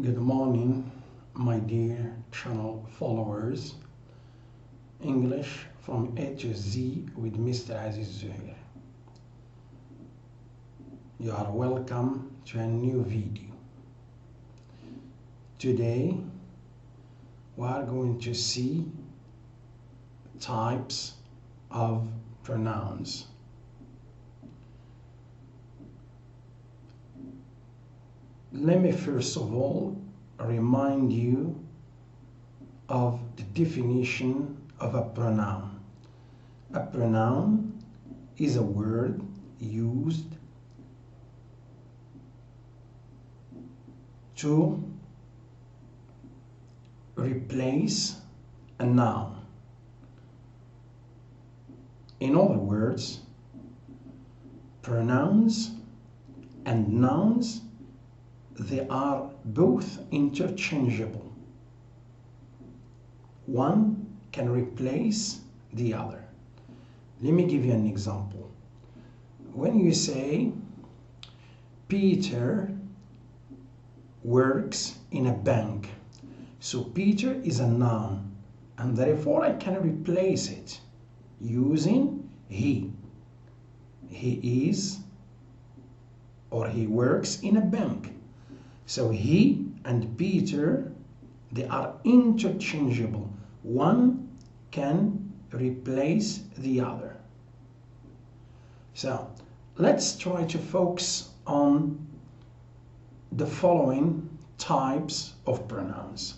Good morning, my dear channel followers. English from A to Z with Mr. Aziz Zuhair. You are welcome to a new video. Today, we are going to see types of pronouns. Let me first of all remind you of the definition of a pronoun. A pronoun is a word used to replace a noun. In other words, pronouns and nouns, they are both interchangeable. One can replace the other. Let me give you an example. When you say Peter works in a bank, so Peter is a noun, and therefore I can replace it using he. He is or he works in a bank. So he and Peter, they are interchangeable. One can replace the other. So let's try to focus on the following types of pronouns.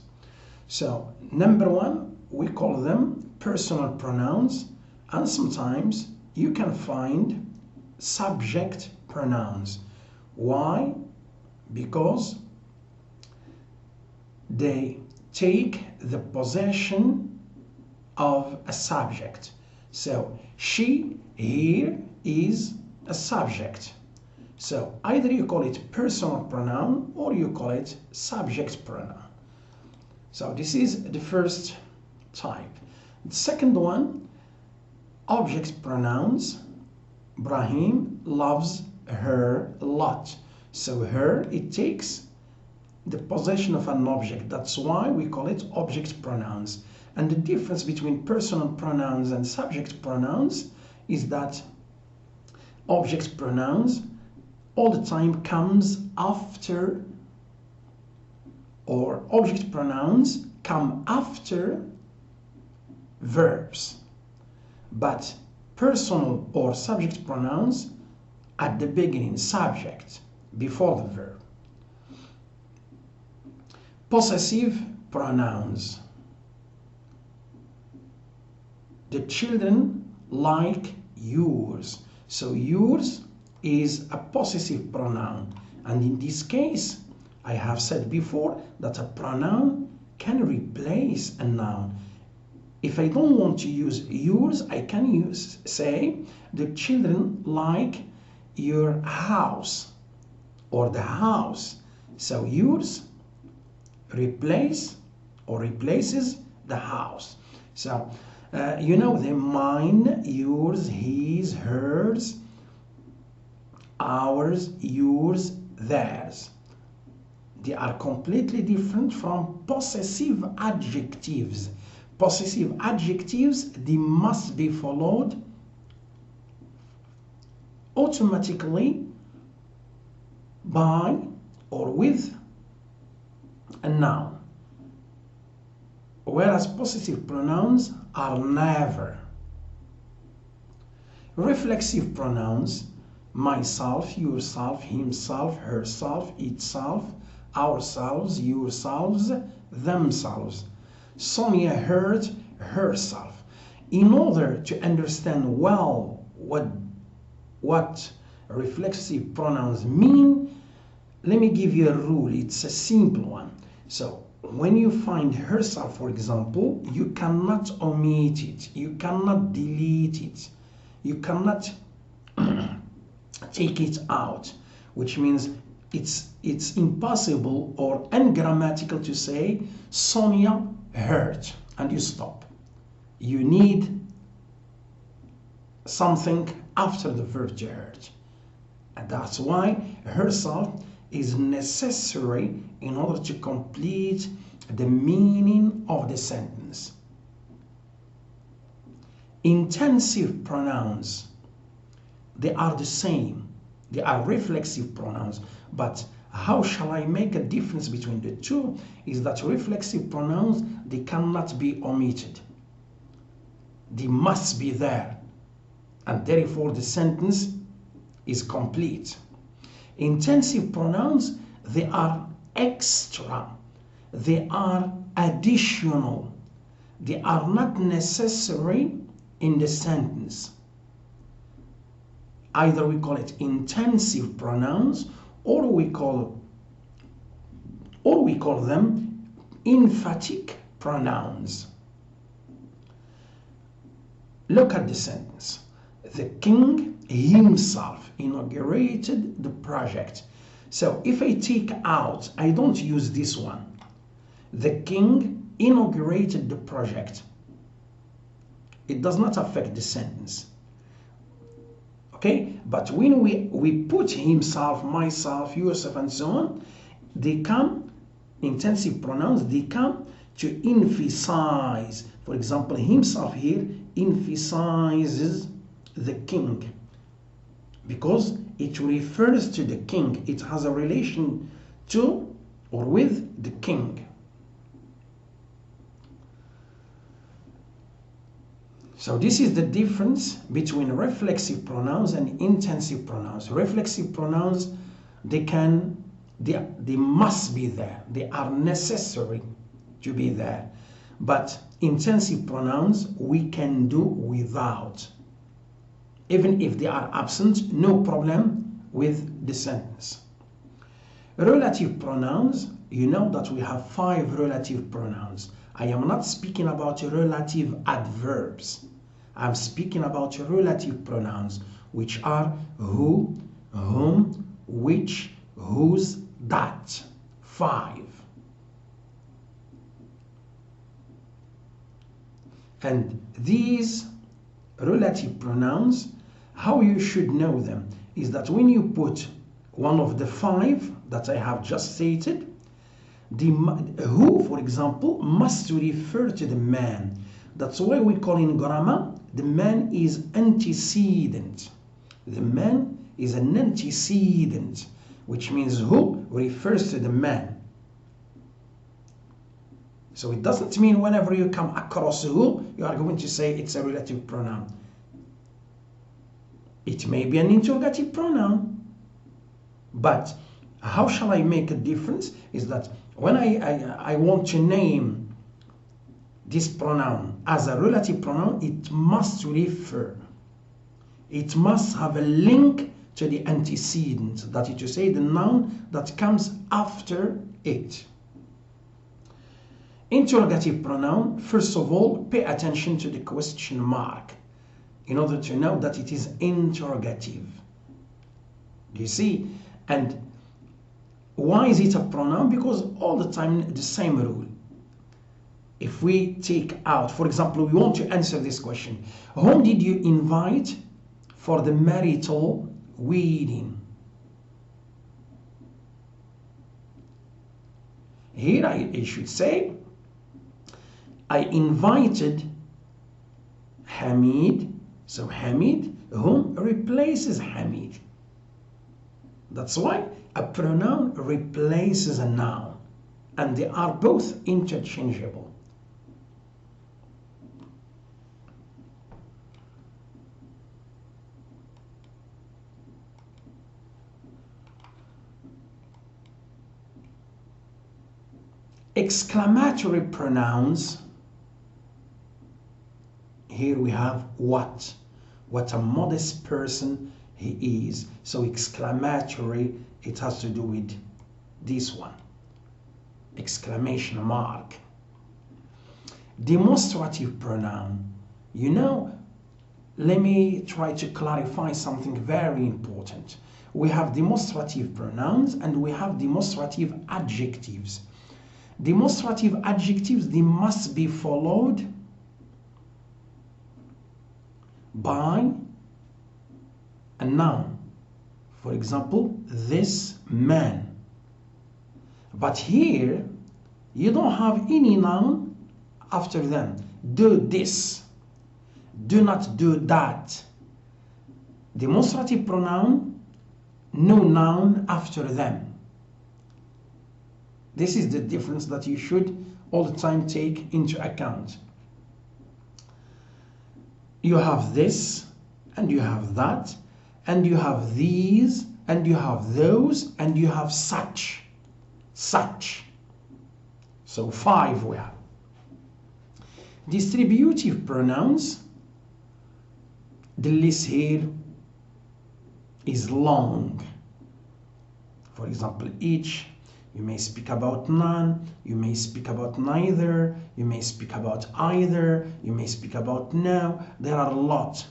So number one, we call them personal pronouns, and sometimes you can find subject pronouns. Why? Because they take the possession of a subject. So she here is a subject. So either you call it personal pronoun or you call it subject pronoun. So this is the first type. The second one, object pronouns. Brahim loves her a lot. So her, it takes the possession of an object. That's why we call it object pronouns. And the difference between personal pronouns and subject pronouns is that object pronouns all the time comes after, or object pronouns come after verbs. But personal or subject pronouns at the beginning, subject, before the verb. Possessive pronouns. The children like yours. So yours is a possessive pronoun. And in this case, I have said before that a pronoun can replace a noun. If I don't want to use yours, I can say the children like your house or the house. So yours replace or replaces the house. So you know the mine, yours, his, hers, ours, yours, theirs. They are completely different from possessive adjectives. Possessive adjectives, they must be followed automatically by or with a noun, whereas possessive pronouns are never. Reflexive pronouns, myself, yourself, himself, herself, itself, ourselves, yourselves, themselves. Sonia hurt herself. In order to understand well what reflexive pronouns mean, let me give you a rule. It's a simple one. So when you find herself, for example, you cannot omit it, you cannot delete it, you cannot take it out, which means it's impossible or ungrammatical to say Sonia hurt and you stop. You need something after the verb to hurt. And that's why herself is necessary in order to complete the meaning of the sentence. Intensive pronouns, they are the same. They are reflexive pronouns, but how shall I make a difference between the two is that reflexive pronouns, they cannot be omitted. They must be there, and therefore the sentence is complete. Intensive pronouns, they are extra, they are additional, they are not necessary in the sentence. Either we call it intensive pronouns or we call them emphatic pronouns. Look at the sentence. The king himself inaugurated the project. So if I take out, I don't use this one. The king inaugurated the project. It does not affect the sentence. Okay, but when we put himself, myself, yourself, and so on, they come, intensive pronouns, they come to emphasize. For example, himself here emphasizes the king because it refers to the king. It has a relation to or with the king. So this is the difference between reflexive pronouns and intensive pronouns. Reflexive pronouns, they must be there. They are necessary to be there. But intensive pronouns, we can do without. Even if they are absent, no problem with the sentence. Relative pronouns, you know that we have 5 relative pronouns. I am not speaking about relative adverbs. I'm speaking about relative pronouns, which are who, whom, which, whose, that. 5. And these relative pronouns, how you should know them is that when you put one of the 5 that I have just stated, the who, for example, must refer to the man. That's why we call in grammar the man is antecedent. The man is an antecedent, which means who refers to the man. So it doesn't mean whenever you come across who, you are going to say it's a relative pronoun. It may be an interrogative pronoun, but how shall I make a difference is that when I want to name this pronoun as a relative pronoun, it must refer. It must have a link to the antecedent, that is to say the noun that comes after it. Interrogative pronoun, first of all, pay attention to the question mark in order to know that it is interrogative. You see? And why is it a pronoun? Because all the time the same rule. If we take out, for example, we want to answer this question. Whom did you invite for the marital wedding? Here I should say, I invited Hamid. So Hamid, whom replaces Hamid. That's why a pronoun replaces a noun, and they are both interchangeable. Exclamatory pronouns, here we have what a modest person he is. So exclamatory, it has to do with this one, exclamation mark. Demonstrative pronoun, you know, let me try to clarify something very important. We have demonstrative pronouns and we have demonstrative adjectives. Demonstrative adjectives, they must be followed by a noun. For example, this man. But here, you don't have any noun after them. Do this. Do not do that. Demonstrative pronoun, no noun after them. This is the difference that you should all the time take into account. You have this, and you have that, and you have these, and you have those, and you have such. Such. So 5 we have. Distributive pronouns, the list here is long. For example, each, you may speak about none, you may speak about neither, you may speak about either, you may speak about no. There are a lot.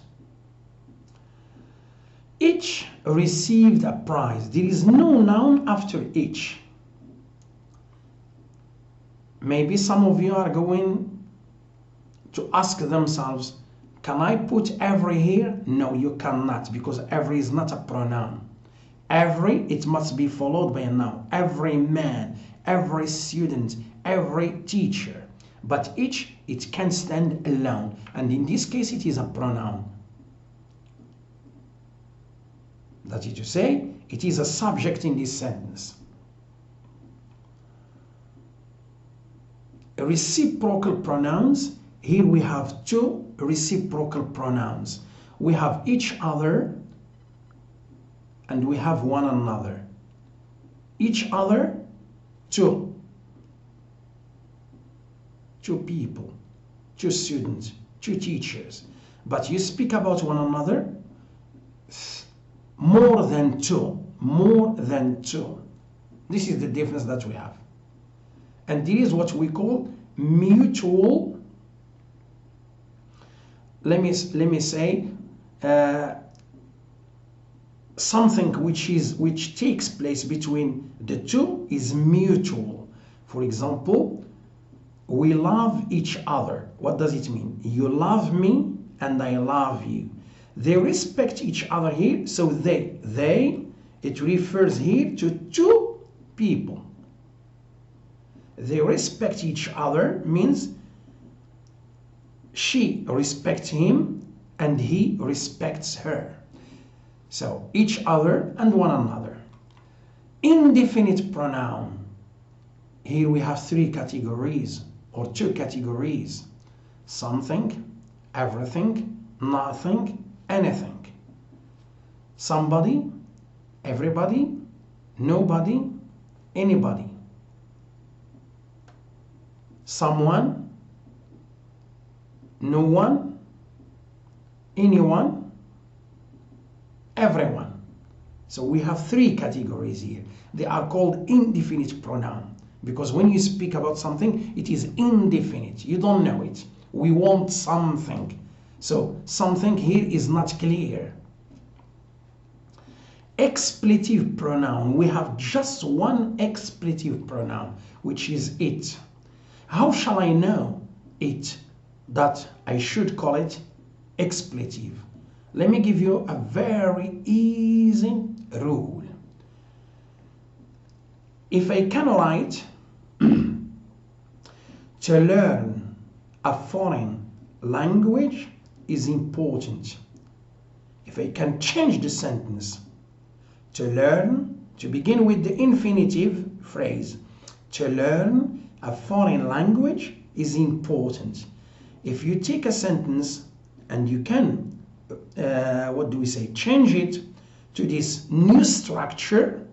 Each received a prize. There is no noun after each. Maybe some of you are going to ask themselves, can I put every here? No, you cannot, because every is not a pronoun. Every, it must be followed by a noun. Every man, every student, every teacher. But each, it can stand alone. And in this case, it is a pronoun. That is to say, it is a subject in this sentence. Reciprocal pronouns, here we have 2 reciprocal pronouns. We have each other and we have one another. Each other, 2. 2 people, 2 students, 2 teachers. But you speak about one another, more than 2. More than 2. This is the difference that we have. And this is what we call mutual, let me say, something which takes place between the 2 is mutual. For example, we love each other. What does it mean? You love me and I love you. They respect each other here, so they, it refers here to 2 people. They respect each other means she respects him and he respects her. So each other and one another. Indefinite pronoun. Here we have 3 categories or 2 categories. Something, everything, nothing, anything. Somebody, everybody, nobody, anybody. Someone, no one, anyone, everyone. So we have 3 categories here. They are called indefinite pronoun because when you speak about something, it is indefinite. You don't know it. We want something. So something here is not clear. Expletive pronoun. We have just one expletive pronoun, which is it. How shall I know it that I should call it expletive? Let me give you a very easy rule. If I can write to learn a foreign language is important. If I can change the sentence to learn, to begin with the infinitive phrase, to learn a foreign language is important. If you take a sentence and you can, change it to this new structure,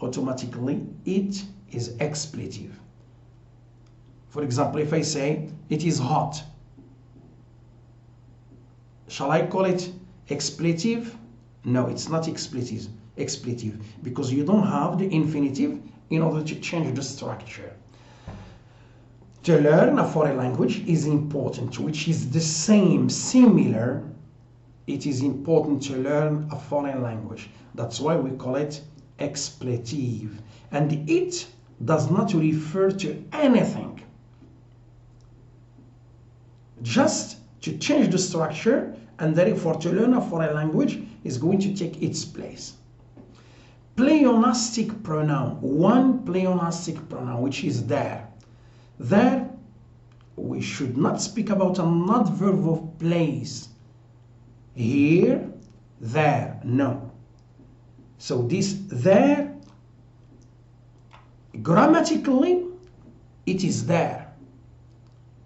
automatically it is expletive. For example, if I say it is hot, shall I call it expletive? No, it's not expletive, because you don't have the infinitive in order to change the structure. To learn a foreign language is important, which is the same, similar. It is important to learn a foreign language. That's why we call it expletive. And it does not refer to anything. Just to change the structure, and therefore to learn a foreign language is going to take its place. pleonastic pronoun, one pleonastic pronoun, which is there. There, we should not speak about an adverb of place. Here, there, no. So this there, grammatically, it is there.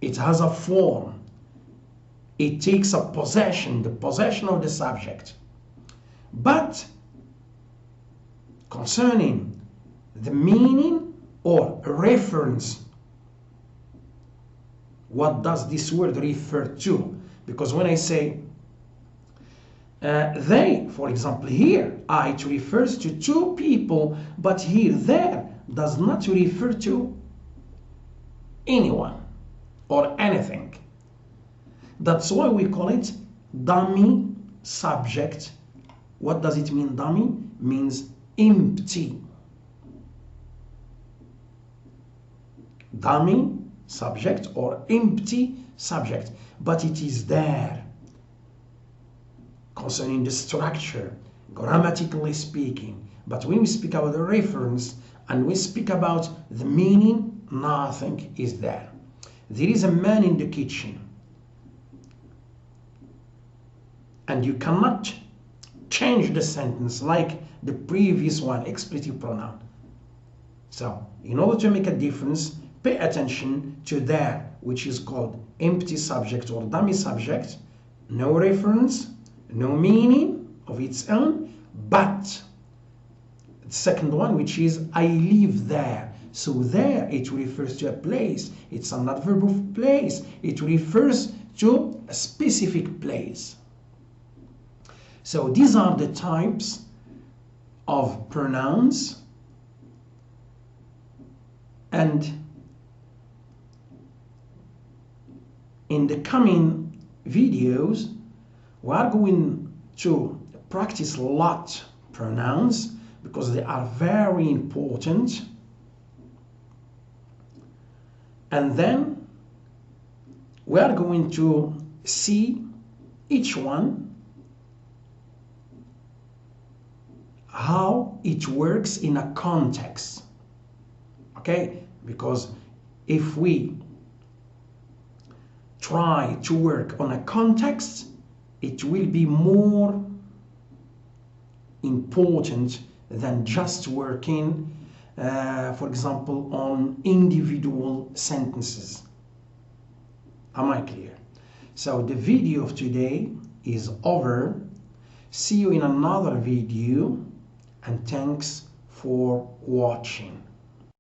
It has a form. It takes a possession, the possession of the subject. But concerning the meaning or reference, what does this word refer to? Because when I say they, for example, here, it refers to two people, but here, there, does not refer to anyone or anything. That's why we call it dummy subject. What does it mean, dummy? Means empty. Dummy subject or empty subject, but it is there. Concerning the structure, grammatically speaking. But when we speak about the reference and we speak about the meaning, nothing is there. There is a man in the kitchen, and you cannot change the sentence like the previous one, expletive pronoun. So, in order to make a difference, pay attention to there, which is called empty subject or dummy subject, no reference, no meaning of its own, but the second one, which is I live there. So there, it refers to a place. It's an adverb of place. It refers to a specific place. So these are the types of pronouns, and in the coming videos we are going to practice a lot pronouns because they are very important, and then we are going to see each one how it works in a context. Okay, because if we try to work on a context, it will be more important than just working, for example, on individual sentences. Am I clear? So the video of today is over. See you in another video, and thanks for watching.